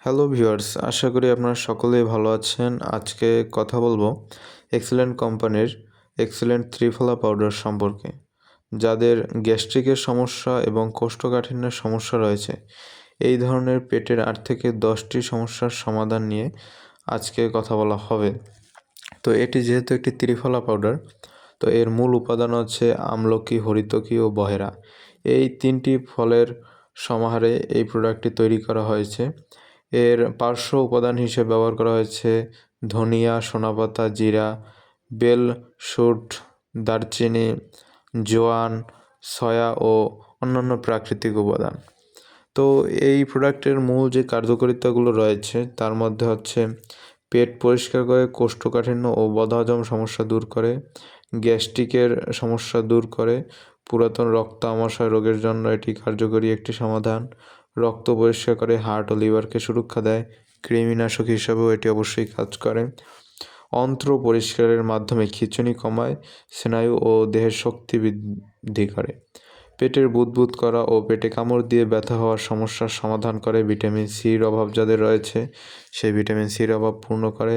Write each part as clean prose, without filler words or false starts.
Hello viewers, আশা করি আপনারা সকলেই ভালো আছেন। আজকে কথা বলবো এক্সেলেন্ট কোম্পানির এক্সেলেন্ট ত্রিফলা পাউডার সম্পর্কে। যাদের গ্যাস্ট্রিকের সমস্যা এবং কোষ্ঠকাঠিন্যের সমস্যা রয়েছে, এই ধরনের পেটের 8 থেকে 10টি সমস্যার সমাধান নিয়ে আজকে কথা বলা হবে। তো এটি যেহেতু একটি ত্রিফলা পাউডার, তো এর মূল উপাদান হচ্ছে আমলকি, হরিতকি ও বহেরা। এই 3টি ফলের সমাহারে এই প্রোডাক্টটি তৈরি করা হয়েছে। এর পার্শ্ব উপাদান হিসেবে ব্যবহার করা হয়েছে ধনিয়া, সোনাপাতা, জিরা, বেল, শুঁট, দারচিনি, জোয়ান, সয়া ও অন্যান্য প্রাকৃতিক উপাদান। তো এই প্রোডাক্টের মূল যে কার্যকারিতাগুলো রয়েছে তার মধ্যে হচ্ছে পেট পরিষ্কার করে, কোষ্ঠকাঠিন্য ও বদহজম সমস্যা দূর করে, গ্যাস্ট্রিকের সমস্যা দূর করে, পুরাতন রক্ত আমাশয় রোগের জন্য এটি কার্যকরী একটি সমাধান, রক্ত পরিষ্কার করে, হার্ট ও লিভারকে সুরক্ষা দেয়, কৃমিনাশক হিসাবেও এটি অবশ্যই কাজ করে, অন্ত্র পরিষ্কারের মাধ্যমে খিঁচুনি কমায়, স্নায়ু ও দেহের শক্তি বৃদ্ধি করে, পেটের বুদবুদ করা ও পেটে কামড় দিয়ে ব্যথা হওয়ার সমস্যার সমাধান করে, ভিটামিন সির অভাব যাদের রয়েছে সেই ভিটামিন সির অভাব পূর্ণ করে।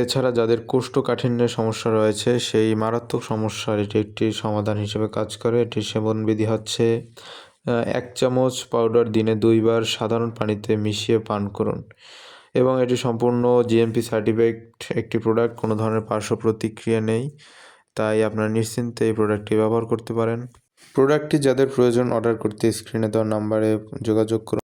এছাড়া যাদের কোষ্ঠকাঠিন্যের সমস্যা রয়েছে সেই মারাত্মক সমস্যার এটি একটি সমাধান হিসেবে কাজ করে। এটির সেবনবিধি হচ্ছে 1 চামচ পাউডার দিনে 2 বার সাধারণ পানিতে মিশিয়ে পান করুন এবং এটি সম্পূর্ণ জিএমপি সার্টিফাইড একটি প্রোডাক্ট, কোনো ধরনের পার্শ্ব প্রতিক্রিয়া নেই, তাই আপনারা নিশ্চিন্তে এই প্রোডাক্টটি ব্যবহার করতে পারেন। প্রোডাক্টটি যাদের প্রয়োজন অর্ডার করতে স্ক্রিনে দেওয়া নাম্বারে যোগাযোগ করুন।